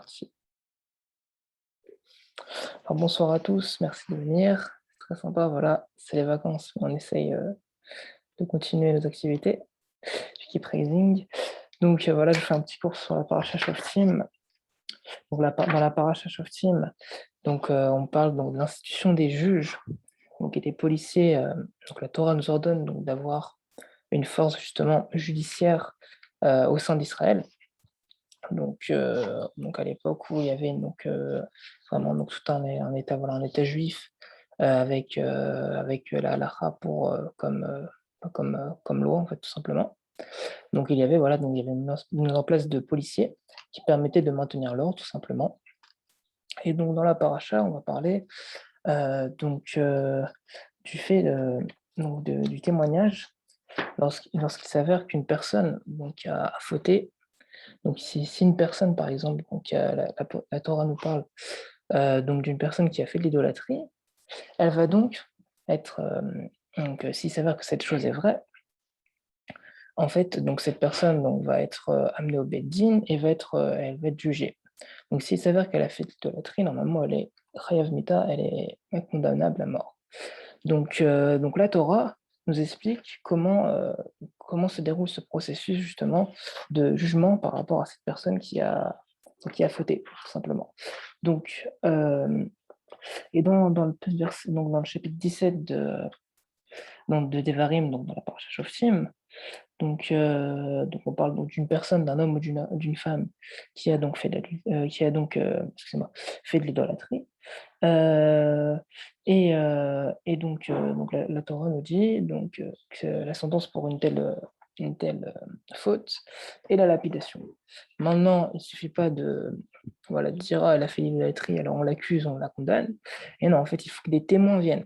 parti. Alors bonsoir à tous, merci de venir. C'est très sympa, voilà, c'est les vacances, on essaye de continuer nos activités. Je keep raising. Donc voilà, je fais un petit cours sur la paracha Shoftim. Donc dans la paracha Shoftim, donc on parle donc de l'institution des juges, donc et des policiers. Donc la Torah nous ordonne donc d'avoir une force justement judiciaire au sein d'Israël. Donc à l'époque où il y avait vraiment donc tout un État, voilà, un État juif avec la halakha comme loi, en fait, tout simplement. Donc il y avait, voilà, donc il y avait une mise en place de policiers qui permettaient de maintenir l'ordre, tout simplement. Et donc dans la paracha, on va parler du fait du témoignage lorsqu'il s'avère qu'une personne donc, a fauté. Donc si une personne, par exemple, donc la Torah nous parle donc d'une personne qui a fait de l'idolâtrie, elle va donc être, s'il s'avère que cette chose est vraie, en fait, donc cette personne donc va être amenée au Beit-Din et elle va être jugée. Donc s'il s'avère qu'elle a fait de l'idolâtrie, normalement elle est chayav mita, elle est condamnable à mort. Donc la Torah nous explique comment se déroule ce processus justement de jugement par rapport à cette personne qui a fauté, tout simplement. Donc, et dans le chapitre 17 de Devarim, donc dans la paracha Shoftim, donc on parle donc d'une personne, d'un homme ou d'une femme qui a donc excusez-moi, fait de l'idolâtrie. Euh, donc la Torah nous dit que la sentence pour une telle faute est la lapidation. Maintenant, il ne suffit pas de dire ah, elle a fait l'idolâtrie, alors on l'accuse, on la condamne. Et non, en fait, il faut que des témoins viennent.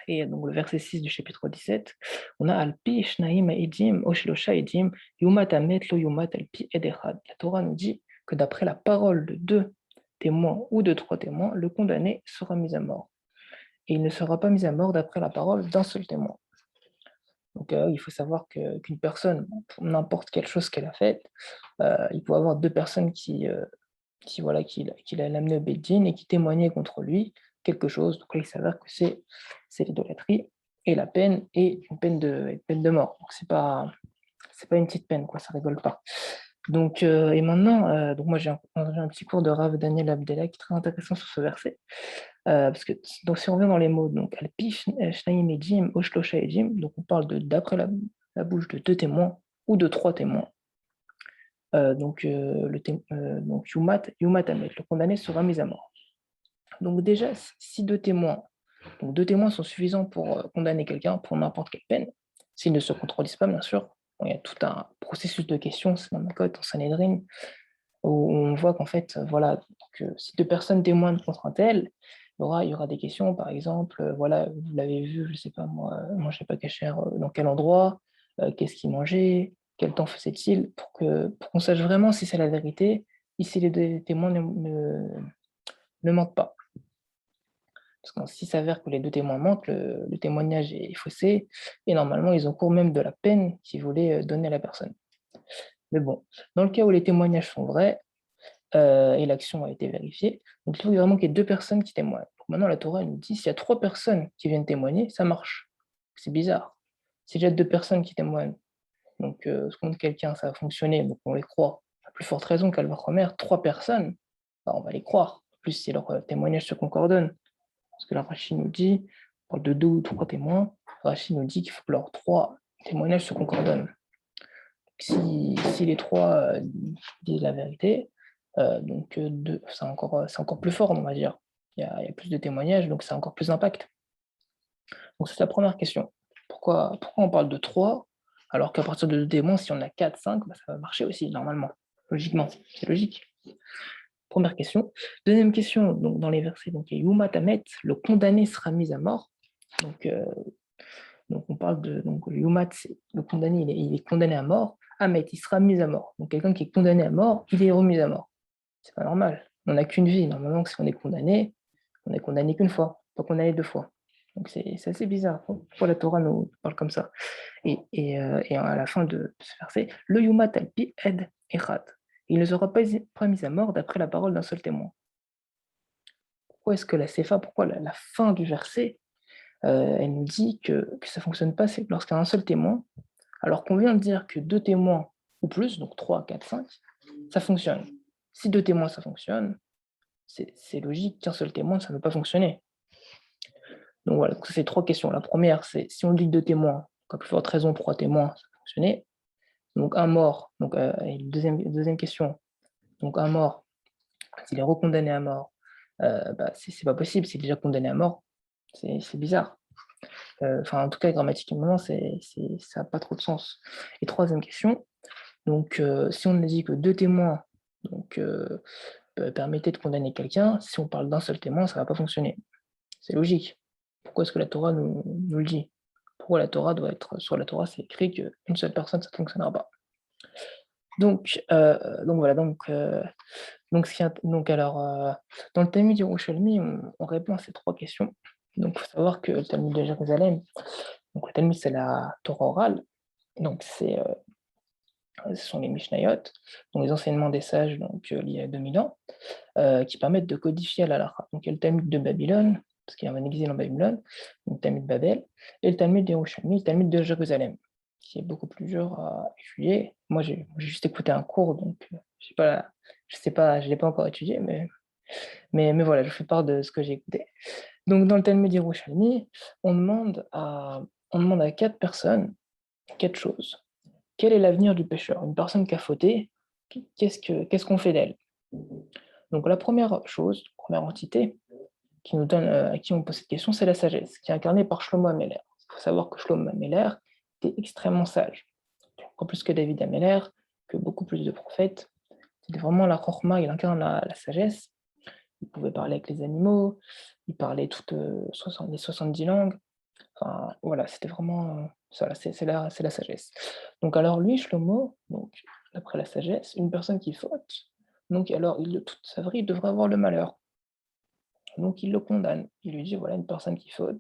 Et donc le verset 6 du chapitre 17, on a Alpi, Shnaim, Edim, Oshlosha, Edim, Yumat Amet, Lo Yumat, Alpi, Ederad. La Torah nous dit que d'après la parole de 2 témoins ou de 3 témoins, le condamné sera mis à mort. Et il ne sera pas mis à mort d'après la parole d'un seul témoin. Donc il faut savoir qu'une personne, pour n'importe quelle chose qu'elle a faite, il peut y avoir 2 personnes qui l'a amené au Beddin et qui témoignaient contre lui quelque chose. Donc là, il s'avère que c'est l'idolâtrie et la peine est une peine de mort. Donc c'est pas une petite peine, quoi, ça rigole pas. Donc, et maintenant, donc moi j'ai un petit cours de Rav Daniel Abdella qui est très intéressant sur ce verset. Parce que donc, si on revient dans les mots, donc Alpi, Shnaim et Jim, Oshlosha et Jim, donc on parle d'après la bouche de 2 témoins ou de 3 témoins. Donc Yumat Amet, le condamné sera mis à mort. Donc déjà, si 2 témoins sont suffisants pour condamner quelqu'un pour n'importe quelle peine, s'ils ne se contredisent pas, bien sûr. Bon, il y a tout un processus de questions, c'est dans ma cote, en Sanhedrin, où on voit qu'en fait, voilà, que si 2 personnes témoignent contre un tel, il y aura des questions, par exemple, voilà, vous l'avez vu, je sais pas moi, manger pas cachère, dans quel endroit, qu'est-ce qu'il mangeait, quel temps faisait-il, pour qu'on sache vraiment si c'est la vérité, et si les 2 témoins ne mentent pas. Parce que s'il s'avère que les 2 témoins mentent, le témoignage est faussé, et normalement, ils encourent même de la peine qu'ils voulaient donner à la personne. Mais bon, dans le cas où les témoignages sont vrais, et l'action a été vérifiée, donc il faut vraiment qu'il y ait 2 personnes qui témoignent. Donc maintenant, la Torah nous dit, s'il y a 3 personnes qui viennent témoigner, ça marche. C'est bizarre. C'est déjà 2 personnes qui témoignent. Donc, contre quelqu'un, ça va fonctionner, donc on les croit. À plus forte raison qu'elle va remettre 3 personnes, bah, on va les croire. En plus, si leurs témoignages se concordent. Parce que la Rashi nous dit, on parle de 2 ou 3 témoins, la Rashi nous dit qu'il faut que leurs 3 témoignages se concordent. Si les 3 disent la vérité, c'est encore plus fort, on va dire. Il y a plus de témoignages, donc c'est encore plus d'impact. Donc c'est la première question. Pourquoi on parle de 3 alors qu'à partir de 2 témoins, si on a 4, 5, bah, ça va marcher aussi, normalement. Logiquement, c'est logique. Première question. Deuxième question, donc dans les versets, donc il y a Yuma Tamet, le condamné sera mis à mort. Donc, on parle de Yumat, c'est le condamné, il est condamné à mort. Ahmet, il sera mis à mort. Donc quelqu'un qui est condamné à mort, il est remis à mort. C'est pas normal. On n'a qu'une vie. Normalement, si on est condamné qu'une fois, pas condamné 2 fois. Donc c'est assez bizarre. Pourquoi la Torah nous parle comme ça? Et à la fin de ce verset, le Yumat alpi ed echad. Il ne sera pas mis à mort d'après la parole d'un seul témoin. Pourquoi est-ce que la CFA, pourquoi la fin du verset, elle nous dit que ça ne fonctionne pas, c'est lorsqu'il y a un seul témoin, alors qu'on vient de dire que 2 témoins ou plus, donc 3, 4, 5, ça fonctionne. Si 2 témoins, ça fonctionne, c'est logique qu'un seul témoin, ça ne peut pas fonctionner. Donc voilà, c'est 3 questions. La première, c'est si on dit 2 témoins, à plus forte raison 3 témoins, ça va fonctionner. Donc un mort, donc, et deuxième question, donc un mort, s'il est recondamné à mort, c'est pas possible, s'il est déjà condamné à mort, c'est bizarre. Enfin, en tout cas, grammaticalement, ça n'a pas trop de sens. Et troisième question, donc si on ne dit que 2 témoins donc, permettaient de condamner quelqu'un, si on parle d'un seul témoin, ça ne va pas fonctionner. C'est logique. Pourquoi est-ce que la Torah nous le dit? Pourquoi la Torah doit être sur la Torah, c'est écrit qu'une seule personne, ça ne fonctionnera pas. Donc voilà, donc, alors, dans le Talmud Yerushalmi, on répond à ces 3 questions. Donc, il faut savoir que le Talmud de Jérusalem, donc le Talmud, c'est la Torah orale, donc ce sont les Mishnayot, donc les enseignements des sages donc, il y a 2000 ans, qui permettent de codifier la halakha. Donc il y a le Talmud de Babylone, parce qu'il y a un exil en Babylone, donc le Talmud de Babel, et le Talmud d'Yerushalmi, le Talmud de Jérusalem, qui est beaucoup plus dur à étudier. Moi, j'ai juste écouté un cours, donc je sais pas, je ne l'ai pas encore étudié, mais voilà, je fais part de ce que j'ai écouté. Donc dans le Talmud d'Yerushalmi, on demande à 4 personnes 4 choses. Quel est l'avenir du pécheur? Une personne qui a fauté, qu'est-ce qu'on fait d'elle? Donc la première chose, première entité qui nous donne, à qui on pose cette question, c'est la sagesse, qui est incarnée par Shlomo Améler. Il faut savoir que Shlomo Améler était extrêmement sage, encore plus que David Améler, que beaucoup plus de prophètes. C'était vraiment la chorma, il incarne la sagesse. Il pouvait parler avec les animaux, il parlait toutes les 70 langues. Enfin, voilà, c'était vraiment ça, c'est la sagesse. Donc alors lui, Shlomo, donc d'après la sagesse, une personne qui faute, donc alors de toute sa vie, il devrait avoir le malheur. Donc il le condamne. Il lui dit, voilà, une personne qui faute,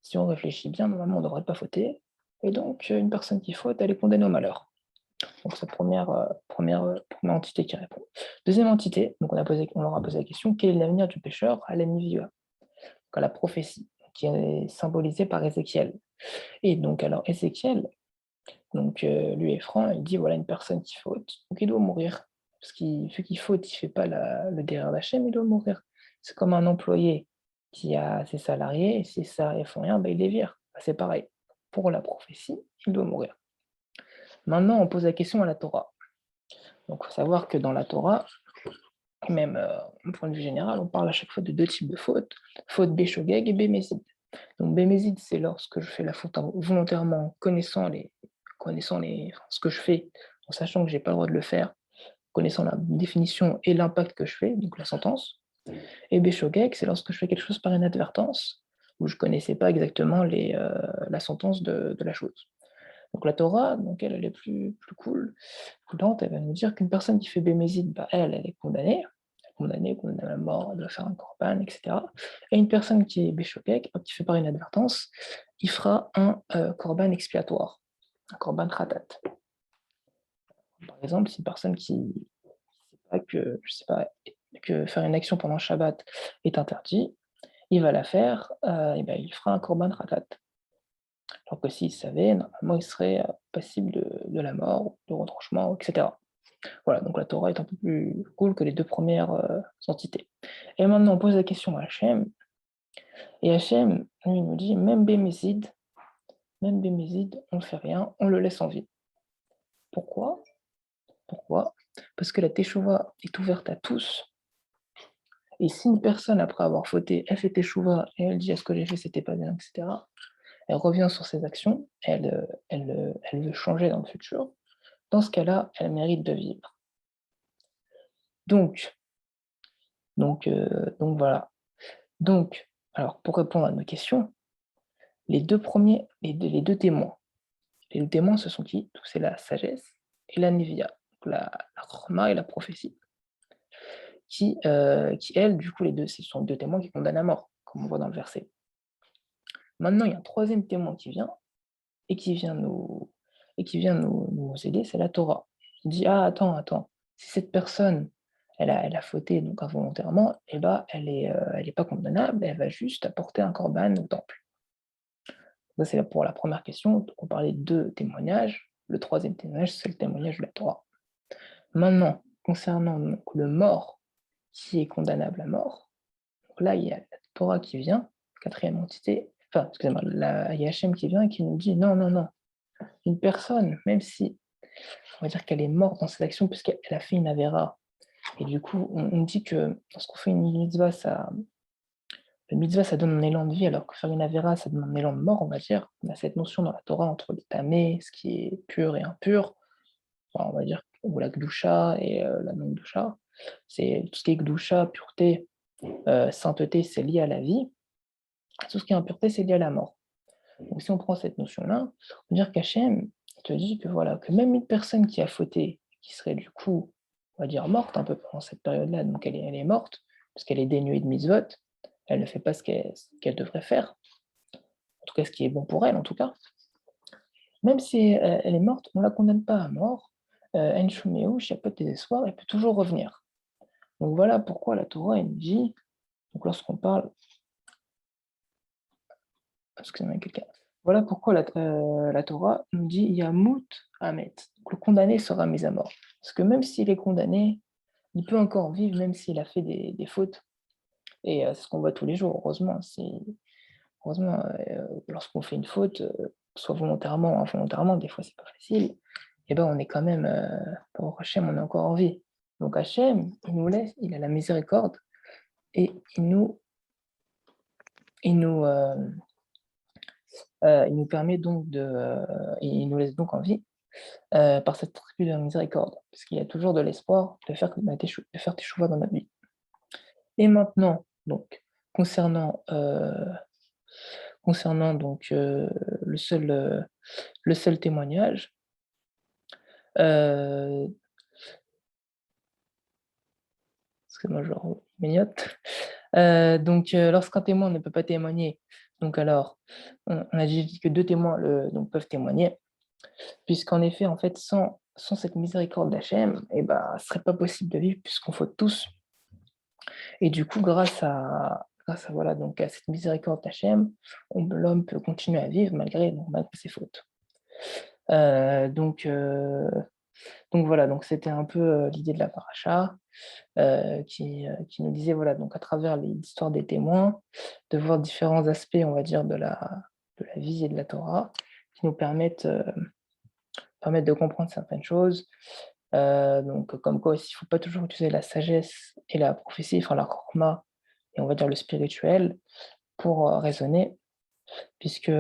si on réfléchit bien, normalement on ne devrait pas fauter. Et donc une personne qui faute, elle est condamnée au malheur. Donc c'est la première entité qui répond. Deuxième entité, donc on leur a posé la question, quel est l'avenir du pécheur à la Nivia, à la prophétie, qui est symbolisée par Ézéchiel. Et donc alors Ézéchiel, donc lui est franc, il dit voilà une personne qui faute, donc il doit mourir. Parce qu'il vu qu'il faute, il ne fait pas le derrière d'Hachem, il doit mourir. C'est comme un employé qui a ses salariés, et si ses salariés font rien, il les vire. C'est pareil. Pour la prophétie, il doit mourir. Maintenant, on pose la question à la Torah. Donc, il faut savoir que dans la Torah, même au point de vue général, on parle à chaque fois de 2 types de fautes, faute béchogeg et bémézid. Donc bémézid, c'est lorsque je fais la faute volontairement, ce que je fais, en sachant que je n'ai pas le droit de le faire, connaissant la définition et l'impact que je fais, donc la sentence. Et béchogeg, c'est lorsque je fais quelque chose par inadvertance, où je ne connaissais pas exactement la sentence de la chose. Donc la Torah, donc elle est plus cool, prudente, elle va nous dire qu'une personne qui fait bémézid, elle est condamnée, condamnée à la mort, elle doit faire un korban, etc. Et une personne qui est béchokek, qui fait par inadvertance, il fera un korban expiatoire, un korban khatat. Par exemple, si une personne qui ne sait pas que faire une action pendant Shabbat est interdit, il va la faire, et il fera un korban khatat. Alors que s'il savait, normalement, il serait passible de la mort, de retranchement, etc. Voilà, donc la Torah est un peu plus cool que les 2 premières entités. Et maintenant, on pose la question à Hachem, et Hachem, lui, il nous dit, même Bémézid, on ne fait rien, on le laisse en vie. Pourquoi? Pourquoi? Parce que la Teshuvah est ouverte à tous, et si une personne, après avoir fauté, elle fait Teshuvah, et elle dit, ce que j'ai fait, c'était pas bien, etc., elle revient sur ses actions, elle veut changer dans le futur, dans ce cas-là, elle mérite de vivre. Donc voilà. Donc, alors pour répondre à nos questions, les 2 premiers, les 2 témoins. Les 2 témoins, ce sont qui? C'est la sagesse et la Nevia, donc la Chorma et la prophétie, qui elles, du coup, les 2, ce sont 2 témoins qui condamnent à mort, comme on voit dans le verset. Maintenant, il y a un 3e témoin qui vient et qui vient nous aider, c'est la Torah. Il dit: «Ah attends, Si cette personne, elle a fauté donc involontairement, eh ben, elle est pas condamnable, elle va juste apporter un corban au temple. Ça, c'est pour la première question. Donc, on parlait de 2 témoignages. Le troisième témoignage, c'est le témoignage de la Torah. Maintenant, concernant donc le mort qui est condamnable à mort, donc là, il y a la Torah qui vient, quatrième entité, enfin, excusez-moi, il y a Hachem qui vient et qui nous dit: «Non, non, non, une personne, même si on va dire qu'elle est morte dans cette action puisqu'elle a fait une avéra», et du coup, on dit que lorsqu'on fait une mitzvah, le mitzvah, ça donne un élan de vie, alors que faire une avéra, ça donne un élan de mort, on va dire. On a cette notion dans la Torah entre le tamé, ce qui est pur et impur, enfin, on va dire, ou la gdusha et la non-gdusha. C'est tout ce qui est gdusha, pureté, sainteté, c'est lié à la vie. Tout ce qui est impureté, c'est lié à la mort. Donc si on prend cette notion-là, on va dire qu'Hachem te dit que voilà, que même une personne qui a fauté, qui serait du coup, on va dire, morte un peu pendant cette période-là, donc elle est morte, parce qu'elle est dénuée de mitzvot, elle ne fait pas ce qu'elle devrait faire, en tout cas ce qui est bon pour elle en tout cas. Même si elle est morte, on ne la condamne pas à mort. En shumeu, il n'y a pas de désespoir, elle peut toujours revenir. Donc voilà pourquoi la Torah elle nous dit, donc lorsqu'on parle, excusez-moi quelqu'un, voilà pourquoi la Torah nous dit Yamut Hamet, donc le condamné sera mis à mort. Parce que même s'il est condamné, il peut encore vivre même s'il a fait des fautes. Et c'est ce qu'on voit tous les jours, heureusement. Heureusement, lorsqu'on fait une faute, soit volontairement ou involontairement, des fois c'est pas facile, et ben on est quand même, pour Hachem, on est encore en vie. Donc Hachem, il nous laisse, il a la miséricorde et il nous, il nous permet donc il nous laisse donc en vie, par cette tribu de miséricorde, parce qu'il y a toujours de l'espoir de faire teshuva dans notre vie. Et maintenant, donc, concernant, concernant donc, le seul témoignage, heu, excuse-moi, je reprends mes notes. Donc, lorsqu'un témoin ne peut pas témoigner, donc alors, on a dit que 2 témoins donc peuvent témoigner, puisqu'en effet, en fait, sans cette miséricorde d'Hachem, et bah, ce serait pas possible de vivre puisqu'on faute tous. Et du coup, grâce à voilà, donc à cette miséricorde d'Hachem, l'homme peut continuer à vivre malgré ses fautes. Heu, donc heu, donc voilà, donc c'était un peu, l'idée de la paracha, qui nous disait, voilà, donc à travers l'histoire des témoins, de voir différents aspects, on va dire, de la vie et de la Torah, qui nous permettent de comprendre certaines choses. Donc comme quoi aussi, il ne faut pas toujours utiliser la sagesse et la prophétie, enfin la chorma et on va dire le spirituel pour, raisonner, puisque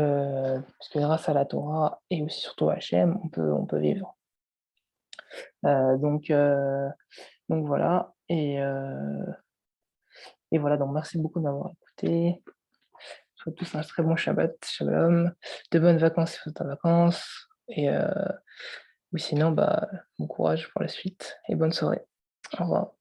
grâce à la Torah et aussi surtout à Hachem, on peut vivre. Heu, donc heu, donc voilà et voilà, donc merci beaucoup de m'avoir écouté. Je vous souhaite tous un très bon Shabbat, shalom, de bonnes vacances si vous êtes en vacances ou sinon, bah, bon courage pour la suite et bonne soirée. Au revoir.